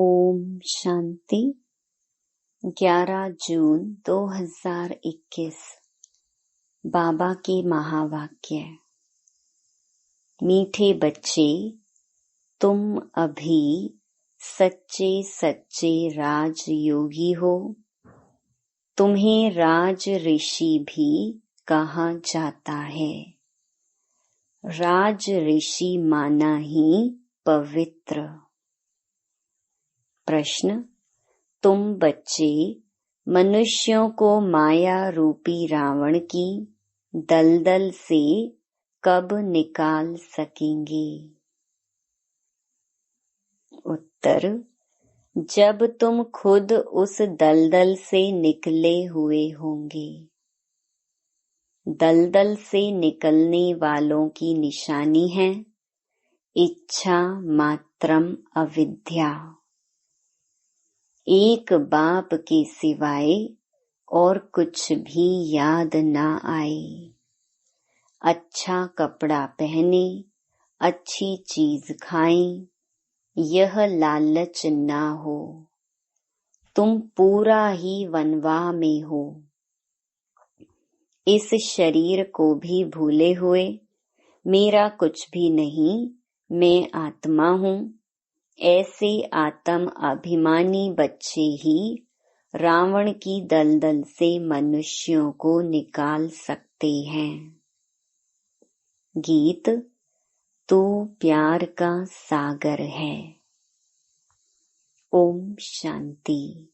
ओम शांति। 11 जून 2021। बाबा के महावाक्य। मीठे बच्चे, तुम अभी सच्चे सच्चे राजयोगी हो। तुम्हें राज ऋषि भी कहा जाता है। राज ऋषि माना ही पवित्र। प्रश्न, तुम बच्चे मनुष्यों को माया रूपी रावण की दलदल से कब निकाल सकेंगे? उत्तर, जब तुम खुद उस दलदल से निकले हुए होंगे। दलदल से निकलने वालों की निशानी है इच्छा मात्रम अविद्या। एक बाप के सिवाय और कुछ भी याद ना आए। अच्छा कपड़ा पहने, अच्छी चीज खाएं, यह लालच ना हो। तुम पूरा ही वनवाह में हो। इस शरीर को भी भूले हुए मेरा कुछ भी नहीं, मैं आत्मा हूँ, ऐसे आत्म अभिमानी बच्चे ही रावण की दलदल से मनुष्यों को निकाल सकते हैं। गीत, तू प्यार का सागर है। ओम शांति।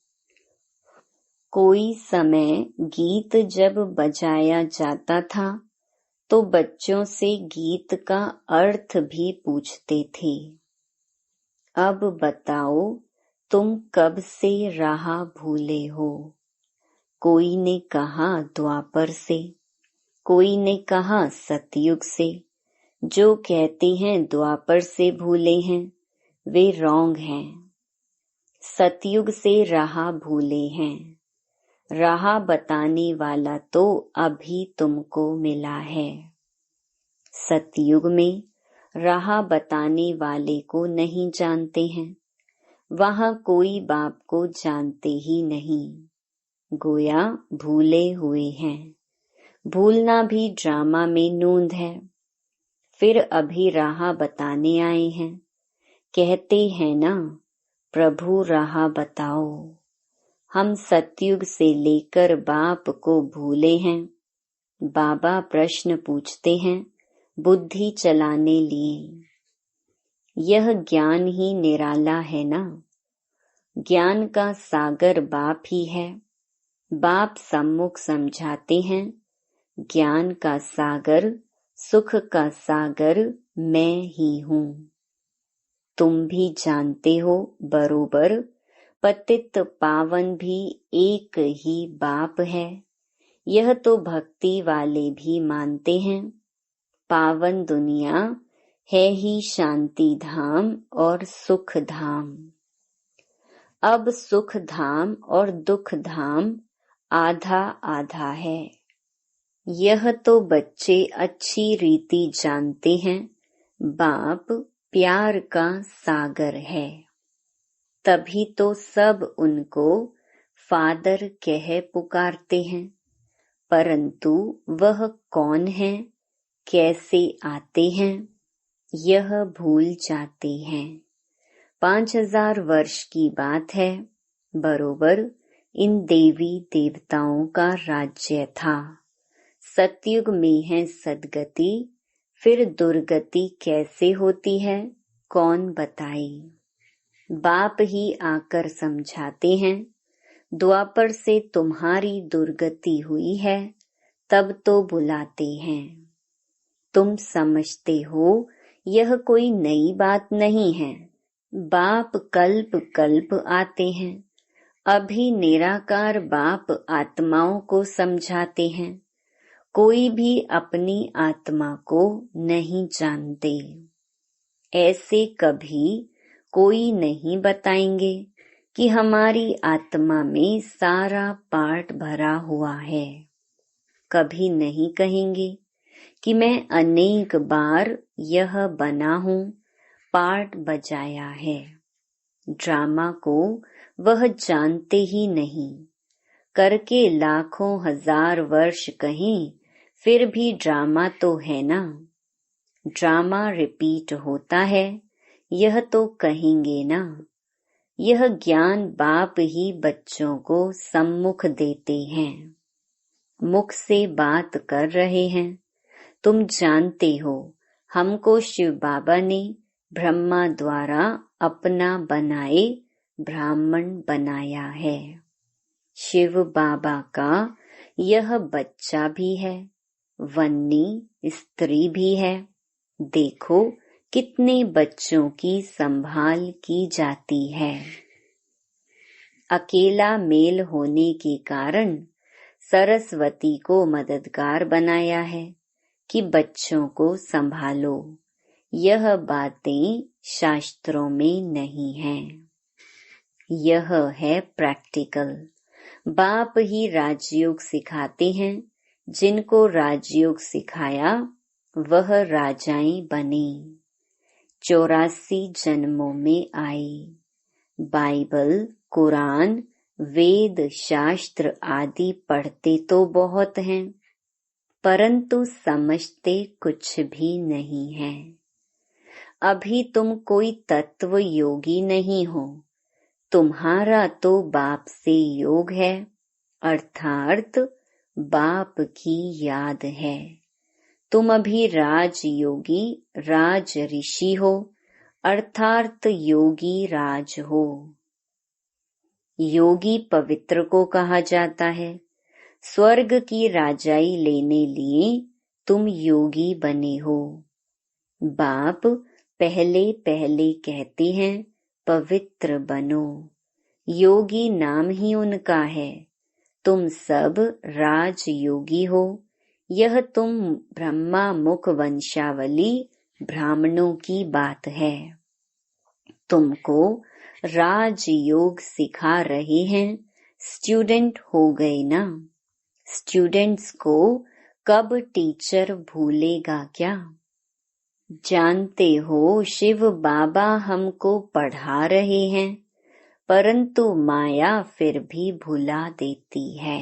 कोई समय गीत जब बजाया जाता था तो बच्चों से गीत का अर्थ भी पूछते थे। अब बताओ, तुम कब से राह भूले हो? कोई ने कहा द्वापर से, कोई ने कहा सतयुग से। जो कहते हैं द्वापर से भूले हैं, वे रॉन्ग हैं। सतयुग से राह भूले हैं। राह बताने वाला तो अभी तुमको मिला है। सतयुग में राह बताने वाले को नहीं जानते हैं। वहाँ कोई बाप को जानते ही नहीं। गोया भूले हुए हैं। भूलना भी ड्रामा में नूंद है। फिर अभी राह बताने आए हैं। कहते हैं ना, प्रभु राह बताओ। हम सतयुग से लेकर बाप को भूले हैं। बाबा प्रश्न पूछते हैं बुद्धि चलाने लिए। यह ज्ञान ही निराला है ना। ज्ञान का सागर बाप ही है। बाप सम्मुख समझाते हैं, ज्ञान का सागर, सुख का सागर मैं ही हूँ। तुम भी जानते हो बरोबर, पतित पावन भी एक ही बाप है। यह तो भक्ति वाले भी मानते हैं। पावन दुनिया है ही शांति धाम और सुख धाम। अब सुख धाम और दुख धाम आधा आधा है। यह तो बच्चे अच्छी रीति जानते हैं। बाप प्यार का सागर है। तभी तो सब उनको फादर कह पुकारते हैं। परंतु वह कौन है, कैसे आते हैं, यह भूल जाते हैं। 5000 वर्ष की बात है। बरोबर इन देवी देवताओं का राज्य था। सतयुग में है सदगति, फिर दुर्गति कैसे होती है, कौन बताए? बाप ही आकर समझाते हैं। द्वापर से तुम्हारी दुर्गति हुई है, तब तो बुलाते हैं। तुम समझते हो यह कोई नई बात नहीं है। बाप कल्प कल्प आते हैं। अभी निराकार बाप आत्माओं को समझाते हैं। कोई भी अपनी आत्मा को नहीं जानते। ऐसे कभी कोई नहीं बताएंगे कि हमारी आत्मा में सारा पाठ भरा हुआ है। कभी नहीं कहेंगे कि मैं अनेक बार यह बना हूँ, पार्ट बजाया है। ड्रामा को वह जानते ही नहीं। करके लाखों हजार वर्ष कहीं, फिर भी ड्रामा तो है ना। ड्रामा रिपीट होता है, यह तो कहेंगे ना। यह ज्ञान बाप ही बच्चों को सम्मुख देते हैं। मुख से बात कर रहे हैं। तुम जानते हो, हमको शिव बाबा ने ब्रह्मा द्वारा अपना बनाए ब्राह्मण बनाया है। शिव बाबा का यह बच्चा भी है, वन्नी स्त्री भी है। देखो कितने बच्चों की संभाल की जाती है। अकेला मेल होने के कारण सरस्वती को मददगार बनाया है कि बच्चों को संभालो। यह बातें शास्त्रों में नहीं हैं। यह है प्रैक्टिकल। बाप ही राजयोग सिखाते हैं। जिनको राजयोग सिखाया वह राजाएं बने। 84 जन्मों में आई। बाइबल, कुरान, वेद, शास्त्र आदि पढ़ते तो बहुत हैं, परंतु समझते कुछ भी नहीं है। अभी तुम कोई तत्व योगी नहीं हो। तुम्हारा तो बाप से योग है, अर्थात बाप की याद है। तुम अभी राज योगी, राज ऋषि हो, अर्थात योगी राज हो। योगी पवित्र को कहा जाता है। स्वर्ग की राजाई लेने लिए तुम योगी बने हो। बाप पहले पहले कहते हैं पवित्र बनो। योगी नाम ही उनका है। तुम सब राज योगी हो। यह तुम ब्रह्मा मुख वंशावली ब्राह्मणों की बात है। तुमको राजयोग सिखा रहे हैं। स्टूडेंट हो गए ना। स्टूडेंट्स को कब टीचर भूलेगा क्या। जानते हो शिव बाबा हमको पढ़ा रहे हैं, परंतु माया फिर भी भुला देती है।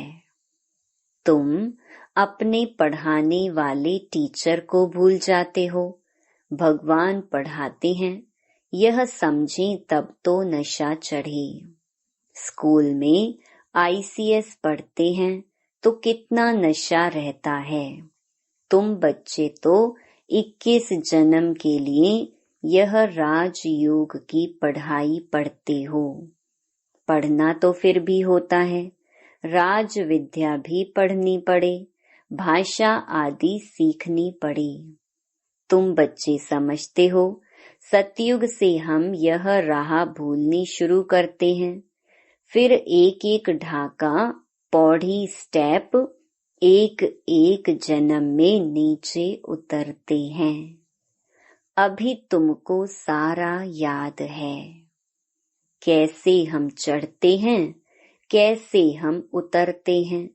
तुम अपने पढ़ाने वाले टीचर को भूल जाते हो। भगवान पढ़ाते हैं, यह समझें तब तो नशा चढ़े। स्कूल में ICS पढ़ते हैं तो कितना नशा रहता है। तुम बच्चे तो 21 जन्म के लिए यह राजयोग की पढ़ाई पढ़ते हो। पढ़ना तो फिर भी होता है। राज विद्या भी पढ़नी पड़े, भाषा आदि सीखनी पड़े। तुम बच्चे समझते हो, सतयुग से हम यह राह भूलनी शुरू करते हैं। फिर एक एक ढाका, पौड़ी, स्टेप एक एक जन्म में नीचे उतरते हैं। अभी तुमको सारा याद है। कैसे हम चढ़ते हैं, कैसे हम उतरते हैं।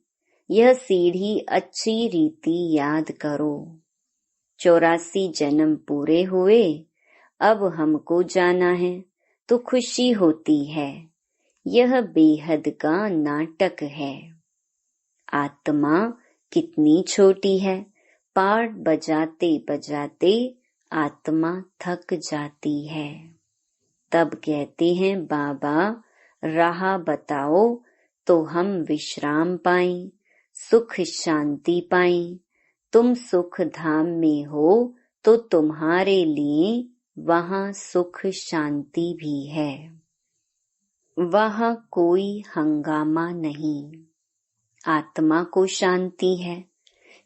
यह सीढ़ी अच्छी रीति याद करो। 84 जन्म पूरे हुए, अब हमको जाना है तो खुशी होती है। यह बेहद का नाटक है। आत्मा कितनी छोटी है। पाठ बजाते बजाते आत्मा थक जाती है। तब कहते हैं बाबा राह बताओ तो हम विश्राम पाएं, सुख शांति पाएं। तुम सुख धाम में हो तो तुम्हारे लिए वहाँ सुख शांति भी है। वहाँ कोई हंगामा नहीं। आत्मा को शांति है।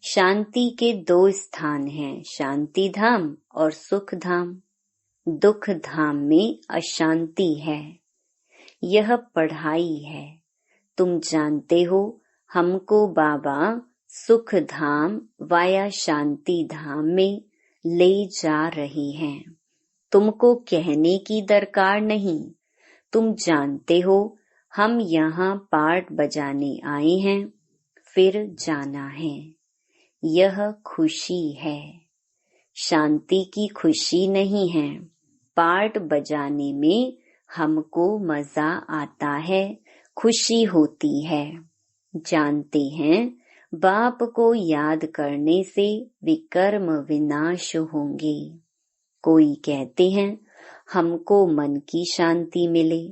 शांति के 2 स्थान हैं, शांति धाम और सुख धाम। दुख धाम में अशांति है। यह पढ़ाई है। तुम जानते हो, हमको बाबा सुख धाम वाया शांति धाम में ले जा रहे हैं। तुमको कहने की दरकार नहीं। तुम जानते हो, हम यहाँ पाठ बजाने आए हैं, फिर जाना है। यह खुशी है। शांति की खुशी नहीं है। पाठ बजाने में हमको मजा आता है, खुशी होती है। जानते हैं बाप को याद करने से विकर्म विनाश होंगे। कोई कहते हैं हमको मन की शांति मिले,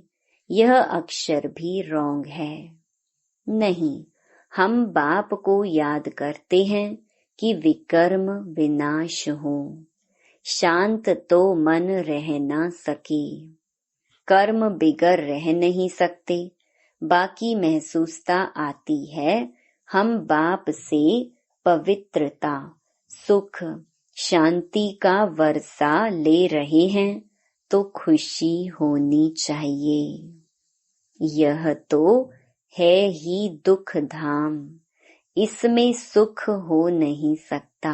यह अक्षर भी रॉन्ग है। नहीं, हम बाप को याद करते हैं कि विकर्म विनाश हो। शांत तो मन रह ना सके, कर्म बिगड़ रह नहीं सकते। बाकी महसूसता आती है हम बाप से पवित्रता, सुख, शांति का वर्षा ले रहे हैं तो खुशी होनी चाहिए। यह तो है ही दुख धाम, इसमें सुख हो नहीं सकता।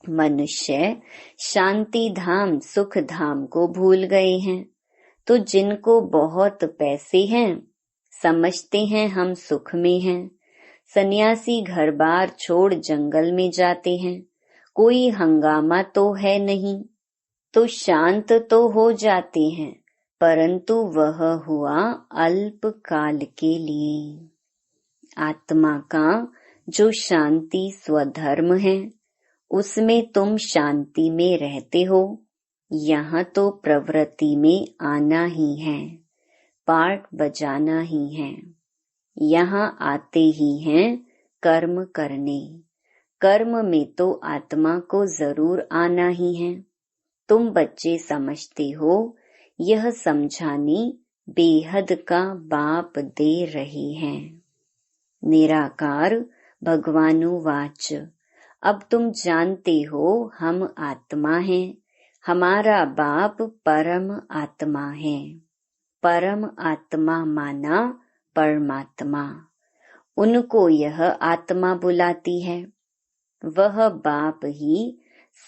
मनुष्य शांति धाम, सुख धाम को भूल गए हैं। तो जिनको बहुत पैसे हैं समझते हैं हम सुख में हैं। सन्यासी घर बार छोड़ जंगल में जाते हैं, कोई हंगामा तो है नहीं, तो शांत तो हो जाते हैं, परंतु वह हुआ अल्प काल के लिए। आत्मा का जो शांति स्वधर्म है उसमें तुम शांति में रहते हो। यहाँ तो प्रवृत्ति में आना ही है, पार्ट बजाना ही है। यहाँ आते ही हैं कर्म करने। कर्म में तो आत्मा को जरूर आना ही है। तुम बच्चे समझते हो, यह समझानी बेहद का बाप दे रहे हैं। निराकार भगवानुवाच, अब तुम जानते हो हम आत्मा हैं, हमारा बाप परम आत्मा है। परम आत्मा माना परमात्मा, उनको यह आत्मा बुलाती है। वह बाप ही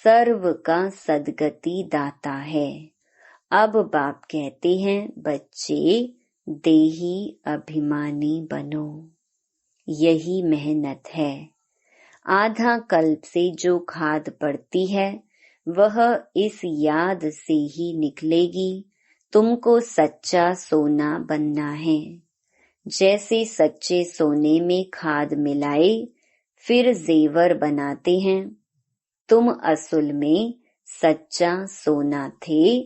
सर्व का सद्गति दाता है। अब बाप कहते हैं बच्चे देही अभिमानी बनो, यही मेहनत है। आधा कल्प से जो खाद पड़ती है वह इस याद से ही निकलेगी। तुमको सच्चा सोना बनना है। जैसे सच्चे सोने में खाद मिलाए फिर जेवर बनाते हैं, तुम असल में सच्चा सोना थे,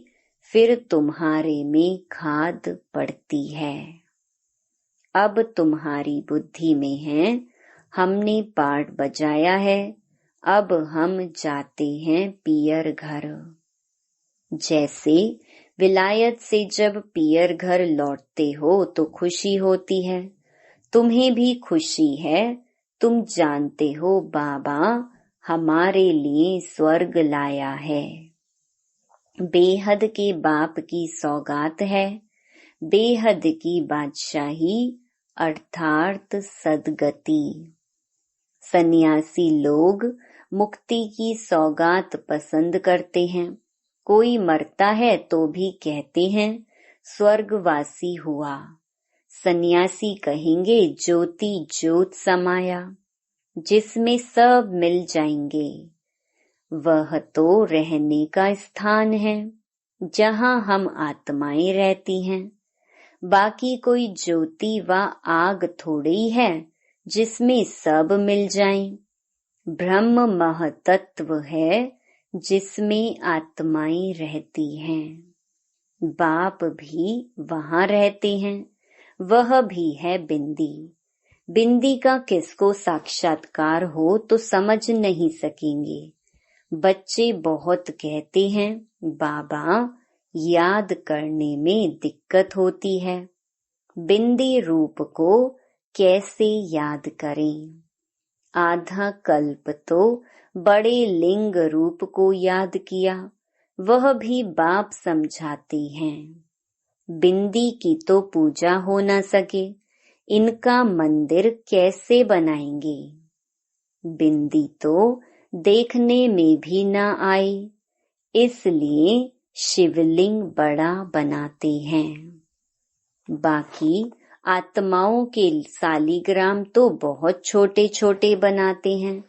फिर तुम्हारे में खाद पड़ती है। अब तुम्हारी बुद्धि में है हमने पार्ट बजाया है, अब हम जाते हैं पियर घर। जैसे विलायत से जब पियर घर लौटते हो तो खुशी होती है, तुम्हें भी खुशी है। तुम जानते हो बाबा हमारे लिए स्वर्ग लाया है। बेहद के बाप की सौगात है, बेहद की बादशाही अर्थात सदगति। सन्यासी लोग मुक्ति की सौगात पसंद करते हैं। कोई मरता है तो भी कहते हैं स्वर्गवासी हुआ। सन्यासी कहेंगे ज्योति ज्योत समाया, जिसमें सब मिल जाएंगे। वह तो रहने का स्थान है जहाँ हम आत्माएं रहती हैं। बाकी कोई ज्योति व आग थोड़ी है जिसमें सब मिल जाएं। ब्रह्म महतत्व है जिसमें आत्माएं रहती हैं। बाप भी वहाँ रहते हैं, वह भी है बिंदी। बिंदी का किसको साक्षात्कार हो तो समझ नहीं सकेंगे। बच्चे बहुत कहते हैं बाबा याद करने में दिक्कत होती है, बिंदी रूप को कैसे याद करें। आधा कल्प तो बड़े लिंग रूप को याद किया, वह भी बाप समझाते हैं। बिंदी की तो पूजा हो न सके, इनका मंदिर कैसे बनाएंगे। बिंदी तो देखने में भी न आए, इसलिए शिवलिंग बड़ा बनाते हैं। बाकी आत्माओं के सालीग्राम तो बहुत छोटे छोटे बनाते हैं,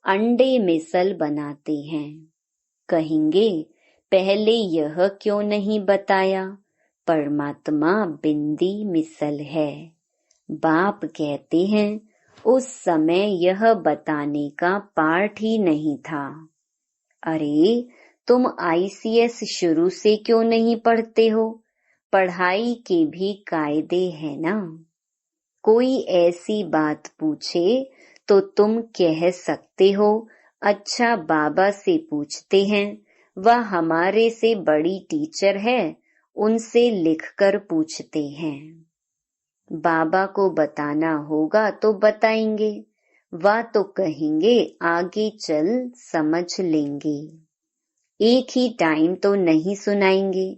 अंडे मिसल बनाते हैं। कहेंगे पहले यह क्यों नहीं बताया, परमात्मा बिंदी मिसल है। बाप कहते हैं उस समय यह बताने का पाठ ही नहीं था। अरे तुम ICS शुरू से क्यों नहीं पढ़ते हो? पढ़ाई के भी कायदे हैं ना। कोई ऐसी बात पूछे तो तुम कह सकते हो, अच्छा बाबा से पूछते हैं, वह हमारे से बड़ी टीचर है, उनसे लिखकर पूछते हैं। बाबा को बताना होगा तो बताएंगे, वह तो कहेंगे आगे चल समझ लेंगे। एक ही टाइम तो नहीं सुनाएंगे।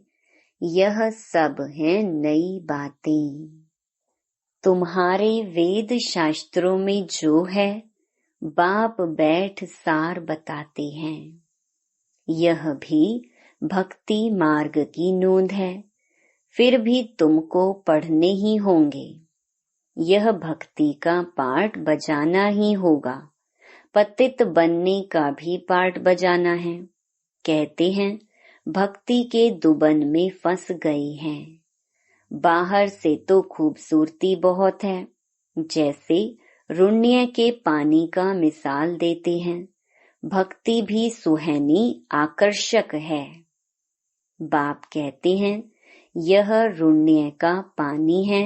यह सब है नई बातें। तुम्हारे वेद शास्त्रों में जो है, बाप बैठ सार बताते हैं। यह भी भक्ति मार्ग की नोंद है, फिर भी तुमको पढ़ने ही होंगे। यह भक्ति का पाठ बजाना ही होगा। पतित बनने का भी पाठ बजाना है। कहते हैं भक्ति के दुबन में फंस गए हैं। बाहर से तो खूबसूरती बहुत है, जैसे रुण्य के पानी का मिसाल देते हैं। भक्ति भी सुहानी आकर्षक है। बाप कहते हैं यह रुण्य का पानी है,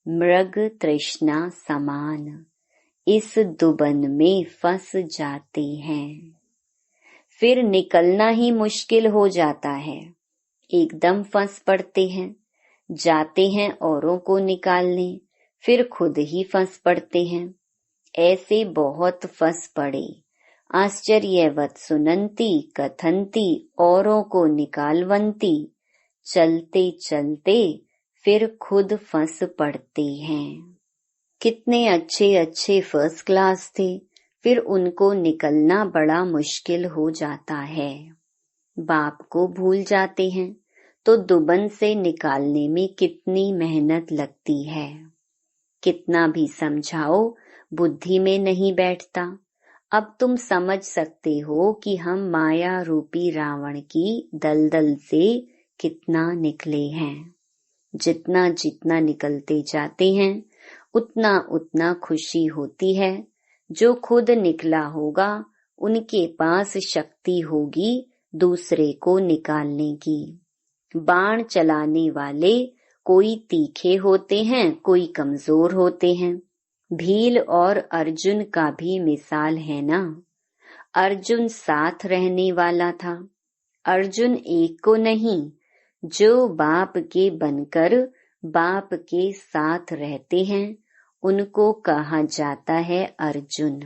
मृग तृष्णा समान। इस दुबन में फंस जाते हैं, फिर निकलना ही मुश्किल हो जाता है। एकदम फंस पड़ते हैं, जाते हैं औरों को निकालने, फिर खुद ही फंस पड़ते हैं। ऐसे बहुत फंस पड़े। आश्चर्यवत सुनंती कथंती औरों को निकालवंती। चलते चलते फिर खुद फंस पड़ते हैं। कितने अच्छे अच्छे फर्स्ट क्लास थे, फिर उनको निकलना बड़ा मुश्किल हो जाता है। बाप को भूल जाते हैं तो दुबन से निकालने में कितनी मेहनत लगती है। कितना भी समझाओ बुद्धि में नहीं बैठता। अब तुम समझ सकते हो कि हम माया रूपी रावण की दलदल से कितना निकले हैं। जितना जितना निकलते जाते हैं उतना उतना खुशी होती है। जो खुद निकला होगा उनके पास शक्ति होगी दूसरे को निकालने की। बाण चलाने वाले कोई तीखे होते हैं, कोई कमजोर होते हैं। भील और अर्जुन का भी मिसाल है ना। अर्जुन साथ रहने वाला था। अर्जुन एक को नहीं, जो बाप के बनकर बाप के साथ रहते हैं उनको कहा जाता है अर्जुन।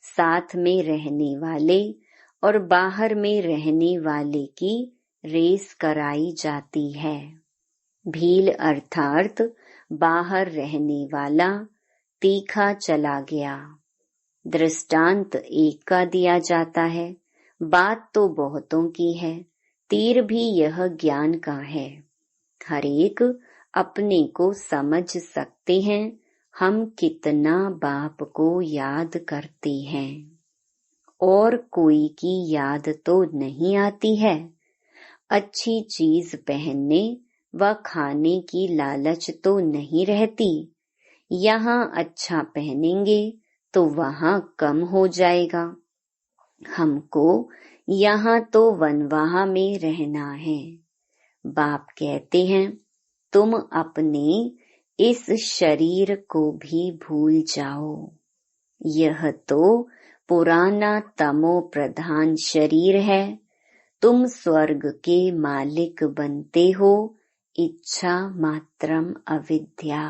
साथ में रहने वाले और बाहर में रहने वाले की रेस कराई जाती है। भील अर्थात बाहर रहने वाला तीखा चला गया। दृष्टांत एक का दिया जाता है, बात तो बहुतों की है। तीर भी यह ज्ञान का है। हर एक अपने को समझ सकते हैं हम कितना बाप को याद करते हैं। और कोई की याद तो नहीं आती है। अच्छी चीज पहनने व खाने की लालच तो नहीं रहती। यहाँ अच्छा पहनेंगे तो वहाँ कम हो जाएगा। हमको यहाँ तो वनवाह में रहना है। बाप कहते हैं तुम अपने इस शरीर को भी भूल जाओ। यह तो पुराना तमो प्रधान शरीर है। तुम स्वर्ग के मालिक बनते हो, इच्छा मात्रम अविद्या।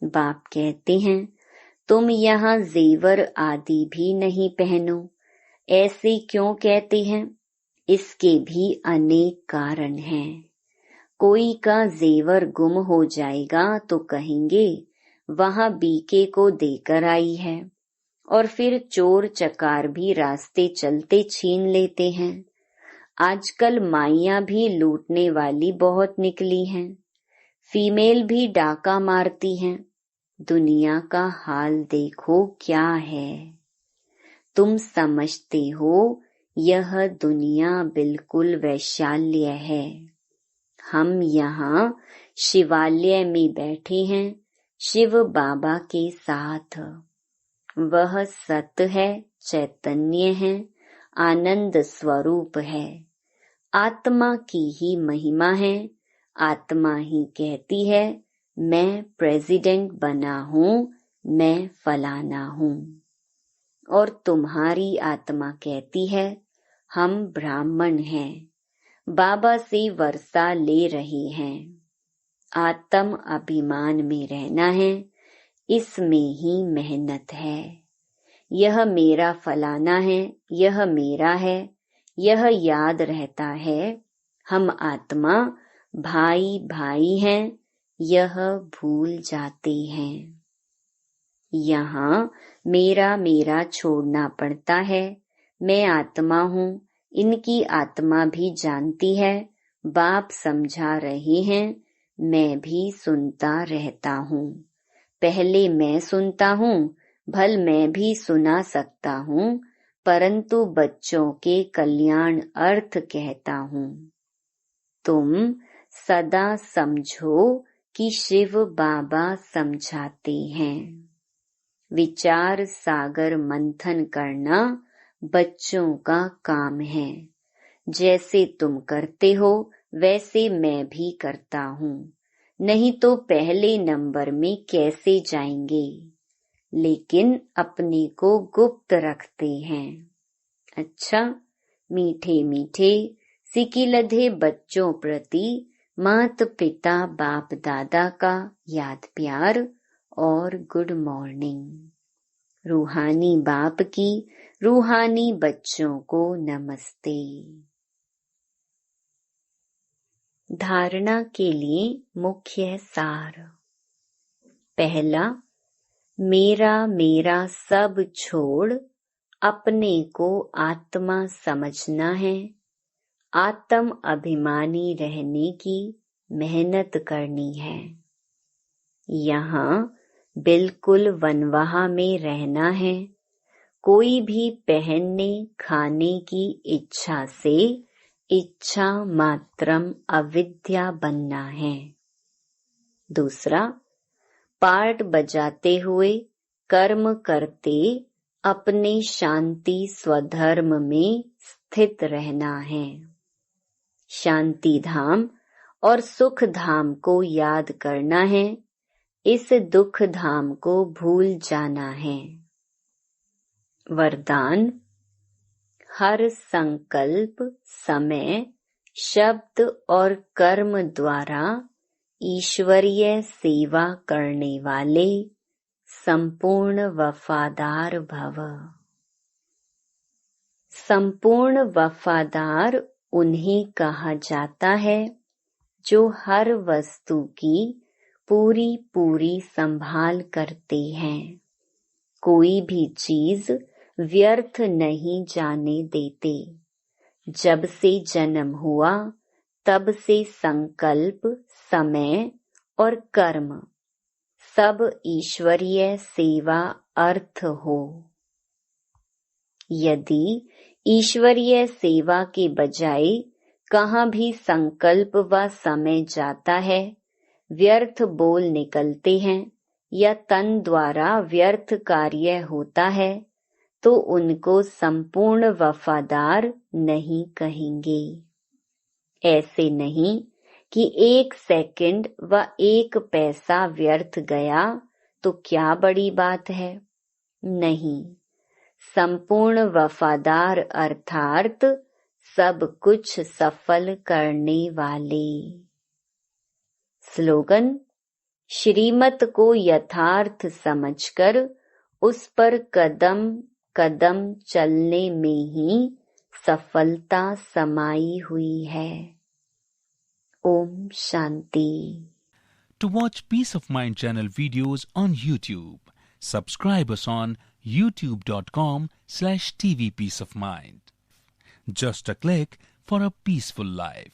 बाप कहते हैं तुम यहाँ जेवर आदि भी नहीं पहनो। ऐसे क्यों कहते हैं? इसके भी अनेक कारण हैं। कोई का जेवर गुम हो जाएगा तो कहेंगे वहाँ बीके को देकर आई है। और फिर चोर चकार भी रास्ते चलते छीन लेते हैं। आजकल माइयाँ भी लूटने वाली बहुत निकली हैं। फीमेल भी डाका मारती हैं। दुनिया का हाल देखो क्या है। तुम समझते हो यह दुनिया बिल्कुल वैशाल्य है। हम यहाँ शिवालय में बैठे हैं शिव बाबा के साथ। वह सत्य है, चैतन्य है, आनंद स्वरूप है। आत्मा की ही महिमा है। आत्मा ही कहती है मैं प्रेसिडेंट बना हूँ, मैं फलाना हूँ। और तुम्हारी आत्मा कहती है हम ब्राह्मण हैं, बाबा से वर्षा ले रहे हैं। आत्म अभिमान में रहना है, इसमें ही मेहनत है। यह मेरा फलाना है, यह मेरा है, यह याद रहता है। हम आत्मा भाई भाई हैं, यह भूल जाते हैं। यहाँ मेरा मेरा छोड़ना पड़ता है। मैं आत्मा हूँ, इनकी आत्मा भी जानती है। बाप समझा रहे हैं, मैं भी सुनता रहता हूँ। पहले मैं सुनता हूँ, भल मैं भी सुना सकता हूँ, परंतु बच्चों के कल्याण अर्थ कहता हूँ। तुम सदा समझो कि शिव बाबा समझाते हैं। विचार सागर मंथन करना बच्चों का काम है। जैसे तुम करते हो वैसे मैं भी करता हूँ, नहीं तो पहले नंबर में कैसे जाएंगे। लेकिन अपने को गुप्त रखते हैं। अच्छा, मीठे मीठे सिकिलधे बच्चों प्रति मात पिता बाप दादा का याद प्यार और गुड मॉर्निंग। रूहानी बाप की रूहानी बच्चों को नमस्ते। धारणा के लिए मुख्य सार। पहला, मेरा मेरा सब छोड़ अपने को आत्मा समझना है। आत्म अभिमानी रहने की मेहनत करनी है। यहाँ बिल्कुल वनवाह में रहना है। कोई भी पहनने खाने की इच्छा से इच्छा मात्रम अविद्या बनना है। दूसरा, पार्ट बजाते हुए कर्म करते अपने शांति स्वधर्म में स्थित रहना है। शांति धाम और सुख धाम को याद करना है। इस दुख धाम को भूल जाना है। वरदान, हर संकल्प, समय, शब्द और कर्म द्वारा ईश्वरीय सेवा करने वाले संपूर्ण वफादार भव। संपूर्ण वफादार उन्हें कहा जाता है जो हर वस्तु की पूरी पूरी संभाल करते हैं। कोई भी चीज व्यर्थ नहीं जाने देते। जब से जन्म हुआ तब से संकल्प, समय और कर्म सब ईश्वरीय सेवा अर्थ हो। यदि ईश्वरीय सेवा के बजाय कहाँ भी संकल्प व समय जाता है, व्यर्थ बोल निकलते हैं या तन द्वारा व्यर्थ कार्य होता है, तो उनको संपूर्ण वफादार नहीं कहेंगे। ऐसे नहीं कि 1 सेकंड व 1 पैसा व्यर्थ गया तो क्या बड़ी बात है। नहीं, संपूर्ण वफादार अर्थात सब कुछ सफल करने वाले। स्लोगन, श्रीमत को यथार्थ समझकर उस पर कदम कदम चलने में ही सफलता समाई हुई है। Om Shanti. To watch Peace of Mind channel videos on YouTube, subscribe us on youtube.com/TV Peace of Mind. Just a click for a peaceful life.